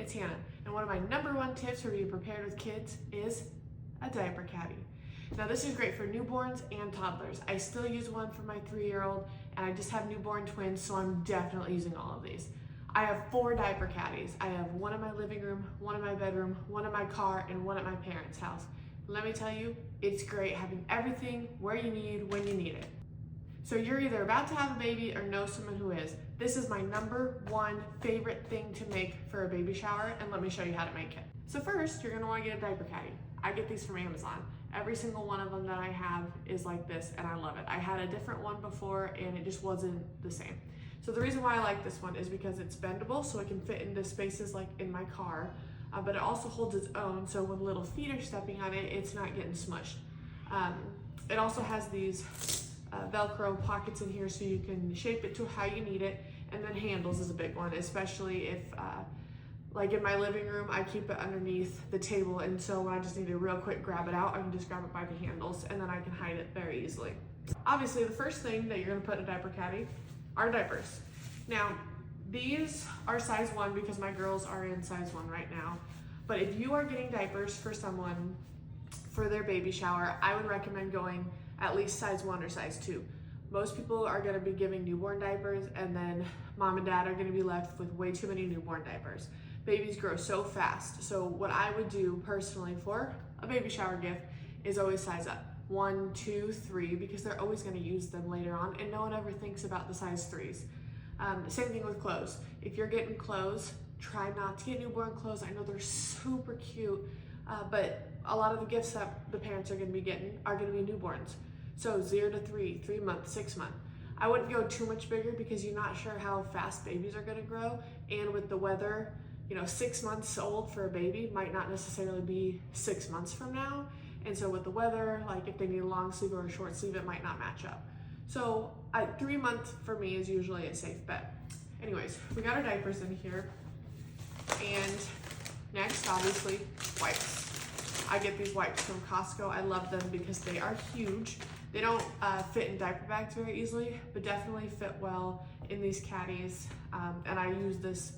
it's Hannah, and one of my #1 tips for being prepared with kids is a diaper caddy. Now this is great for newborns and toddlers. I still use one for my 3-year-old, and I just have newborn twins, so I'm definitely using all of these. I have 4 diaper caddies. I have one in my living room, one in my bedroom, one in my car, and one at my parents' house. Let me tell you, it's great having everything where you need, when you need it. So you're either about to have a baby or know someone who is. This is my #1 favorite thing to make for a baby shower, and let me show you how to make it. So first, you're gonna wanna get a diaper caddy. I get these from Amazon. Every single one of them that I have is like this, and I love it. I had a different one before, and it just wasn't the same. So the reason why I like this one is because it's bendable, so it can fit into spaces like in my car, but it also holds its own, so when little feet are stepping on it, it's not getting smushed. It also has these Velcro pockets in here so you can shape it to how you need it, and then handles is a big one, especially if, like in my living room, I keep it underneath the table, and so when I just need to real quick grab it out, I can just grab it by the handles, and then I can hide it very easily. Obviously, the first thing that you're gonna put in a diaper caddy are diapers. Now, these are size 1 because my girls are in size 1 right now, but if you are getting diapers for someone for their baby shower, I would recommend going at least size 1 or size 2. Most people are gonna be giving newborn diapers, and then mom and dad are gonna be left with way too many newborn diapers. Babies grow so fast, so what I would do personally for a baby shower gift is always size up. 1, 2, 3, because they're always gonna use them later on, and no one ever thinks about the size 3s. Same thing with clothes. If you're getting clothes, try not to get newborn clothes. I know they're super cute, but a lot of the gifts that the parents are gonna be getting are gonna be newborns. So 0 to 3, 3 months, 6 months. I wouldn't go too much bigger because you're not sure how fast babies are gonna grow, and with the weather, 6 months old for a baby might not necessarily be 6 months from now. And so with the weather, like if they need a long sleeve or a short sleeve, it might not match up. So 3 months for me is usually a safe bet. Anyways, we got our diapers in here. And next, obviously, wipes. I get these wipes from Costco. I love them because they are huge. They don't fit in diaper bags very easily, but definitely fit well in these caddies. And I use this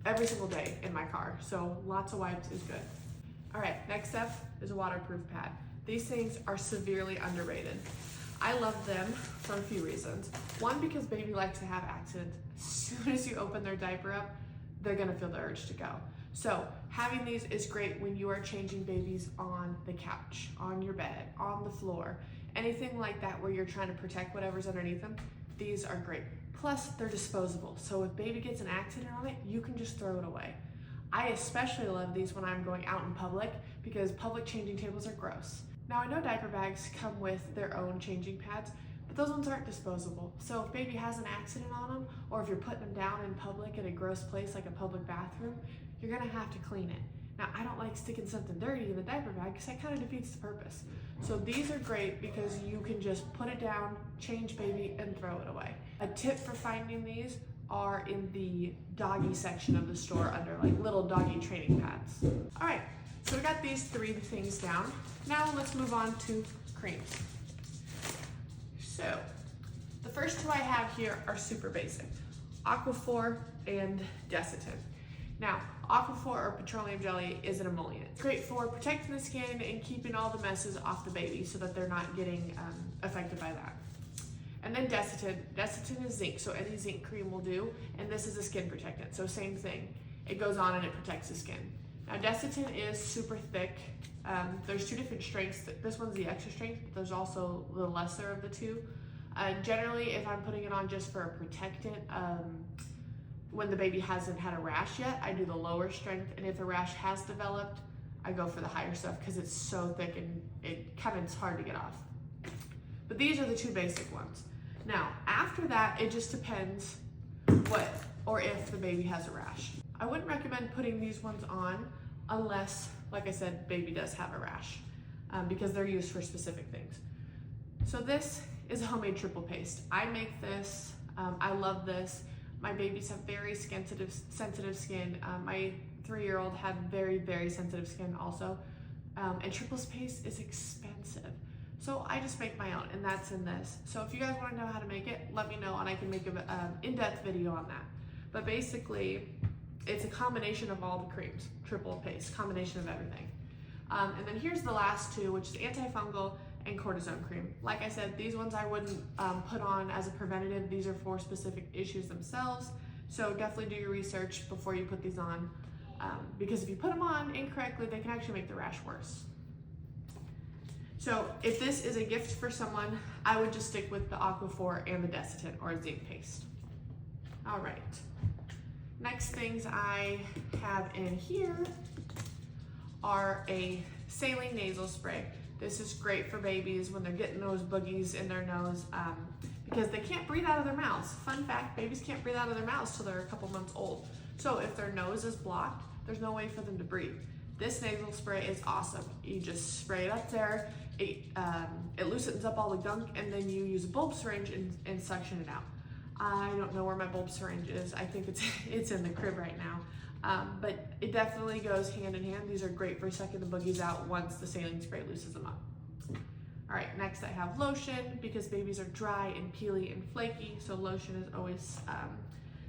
every single day in my car. So lots of wipes is good. All right, next up is a waterproof pad. These things are severely underrated. I love them for a few reasons. One, because baby likes to have accidents. As soon as you open their diaper up, they're gonna feel the urge to go. So having these is great when you are changing babies on the couch, on your bed, on the floor, anything like that where you're trying to protect whatever's underneath them. These are great. Plus, they're disposable. So if baby gets an accident on it, you can just throw it away. I especially love these when I'm going out in public because public changing tables are gross. Now I know diaper bags come with their own changing pads, but those ones aren't disposable. So if baby has an accident on them, or if you're putting them down in public at a gross place like a public bathroom, you're gonna have to clean it. Now I don't like sticking something dirty in the diaper bag because that kind of defeats the purpose. So these are great because you can just put it down, change baby, and throw it away. A tip for finding these are in the doggy section of the store under like little doggy training pads. All right, so we got these 3 things down. Now let's move on to creams. So the first 2 I have here are super basic, Aquaphor and Desitin. Now, Aquaphor or petroleum jelly is an emollient. It's great for protecting the skin and keeping all the messes off the baby so that they're not getting affected by that. And then Desitin. Desitin is zinc, so any zinc cream will do, and this is a skin protectant, so same thing. It goes on and it protects the skin. Now Desitin is super thick. There's 2 different strengths. This one's the extra strength, but there's also the lesser of the 2. Generally, if I'm putting it on just for a protectant, when the baby hasn't had a rash yet, I do the lower strength, and if the rash has developed, I go for the higher stuff because it's so thick and it kind of is hard to get off. But these are the 2 basic ones. Now, after that, it just depends what or if the baby has a rash. I wouldn't recommend putting these ones on unless, like I said, baby does have a rash because they're used for specific things. So this is a homemade triple paste. I make this, I love this. My babies have very sensitive skin. My 3-year-old had very, very sensitive skin also. And triple paste is expensive. So I just make my own, and that's in this. So if you guys want to know how to make it, let me know and I can make an in-depth video on that. But basically, it's a combination of all the creams, triple paste, combination of everything. And then here's the last two, which is antifungal and cortisone cream. Like I said, these ones I wouldn't put on as a preventative. These are for specific issues themselves. So definitely do your research before you put these on, because if you put them on incorrectly, they can actually make the rash worse. So if this is a gift for someone, I would just stick with the Aquaphor and the Desitin or zinc paste. All right. Next things I have in here are a saline nasal spray. This is great for babies when they're getting those boogies in their nose because they can't breathe out of their mouths. Fun fact, babies can't breathe out of their mouths till they're a couple months old. So if their nose is blocked, there's no way for them to breathe. This nasal spray is awesome. You just spray it up there, it loosens up all the gunk, and then you use a bulb syringe and suction it out. I don't know where my bulb syringe is. I think it's in the crib right now. But it definitely goes hand in hand. These are great for sucking the boogies out once the saline spray loosens them up. All right, next I have lotion because babies are dry and peely and flaky, so lotion is always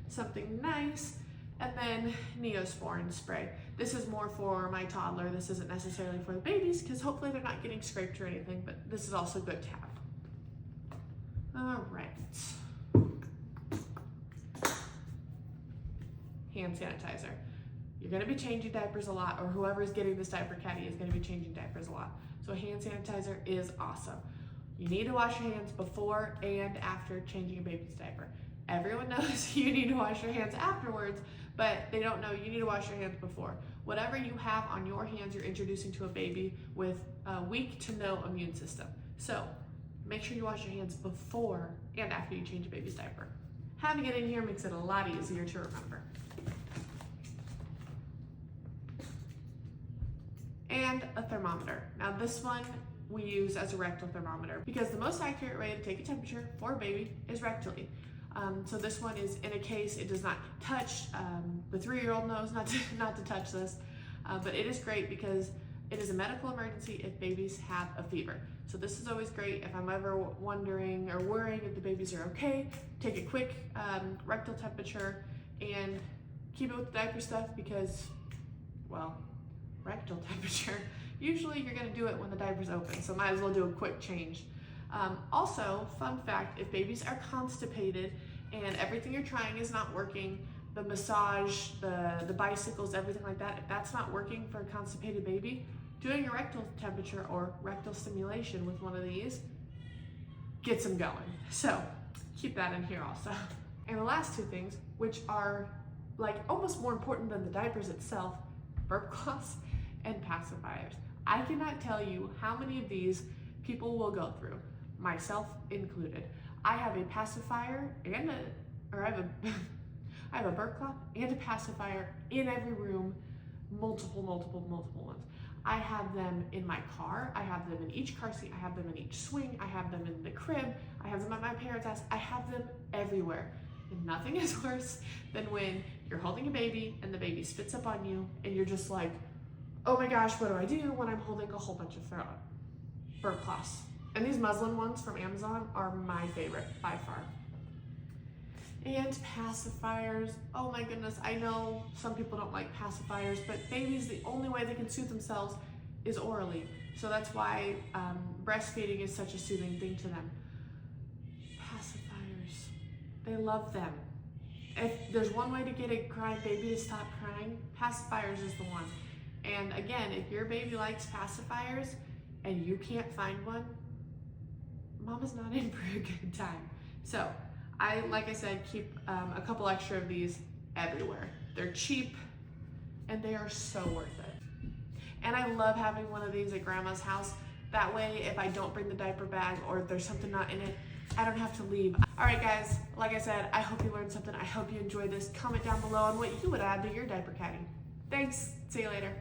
something nice. And then Neosporin spray. This is more for my toddler. This isn't necessarily for the babies because hopefully they're not getting scraped or anything, but this is also good to have. All right. Hand sanitizer. You're gonna be changing diapers a lot, or whoever's getting this diaper caddy is gonna be changing diapers a lot. So hand sanitizer is awesome. You need to wash your hands before and after changing a baby's diaper. Everyone knows you need to wash your hands afterwards, but they don't know you need to wash your hands before. Whatever you have on your hands, you're introducing to a baby with a weak to no immune system. So make sure you wash your hands before and after you change a baby's diaper. Having it in here makes it a lot easier to remember. And a thermometer. Now this one we use as a rectal thermometer because the most accurate way to take a temperature for a baby is rectally. So this one is in a case. It does not touch. The 3-year-old knows not to touch this, but it is great because it is a medical emergency if babies have a fever. So this is always great if I'm ever wondering or worrying if the babies are okay. Take a quick rectal temperature and keep it with the diaper stuff because, well, rectal temperature, usually you're gonna do it when the diaper's open, so might as well do a quick change. Also, fun fact, if babies are constipated and everything you're trying is not working, the massage, the bicycles, everything like that, if that's not working for a constipated baby, doing a rectal temperature or rectal stimulation with one of these gets them going. So keep that in here also. And the last two things, which are like almost more important than the diapers itself, burp cloths and pacifiers. I cannot tell you how many of these people will go through, myself included. I have a pacifier and I have a burp cloth and a pacifier in every room, multiple ones. I have them in my car, I have them in each car seat, I have them in each swing, I have them in the crib, I have them at my parents' house, I have them everywhere. And nothing is worse than when you're holding a baby and the baby spits up on you and you're just like, oh my gosh, what do I do when I'm holding a whole bunch of burp cloths? And these muslin ones from Amazon are my favorite by far. And pacifiers, oh my goodness, I know some people don't like pacifiers, but babies, the only way they can soothe themselves is orally. So that's why breastfeeding is such a soothing thing to them. Pacifiers, they love them. If there's one way to get a crying baby to stop crying, pacifiers is the one. And again, if your baby likes pacifiers and you can't find one, mama's not in for a good time. So like I said, keep a couple extra of these everywhere. They're cheap and they are so worth it. And I love having one of these at grandma's house. That way, if I don't bring the diaper bag or if there's something not in it, I don't have to leave. All right, guys, like I said, I hope you learned something. I hope you enjoyed this. Comment down below on what you would add to your diaper caddy. Thanks, see you later.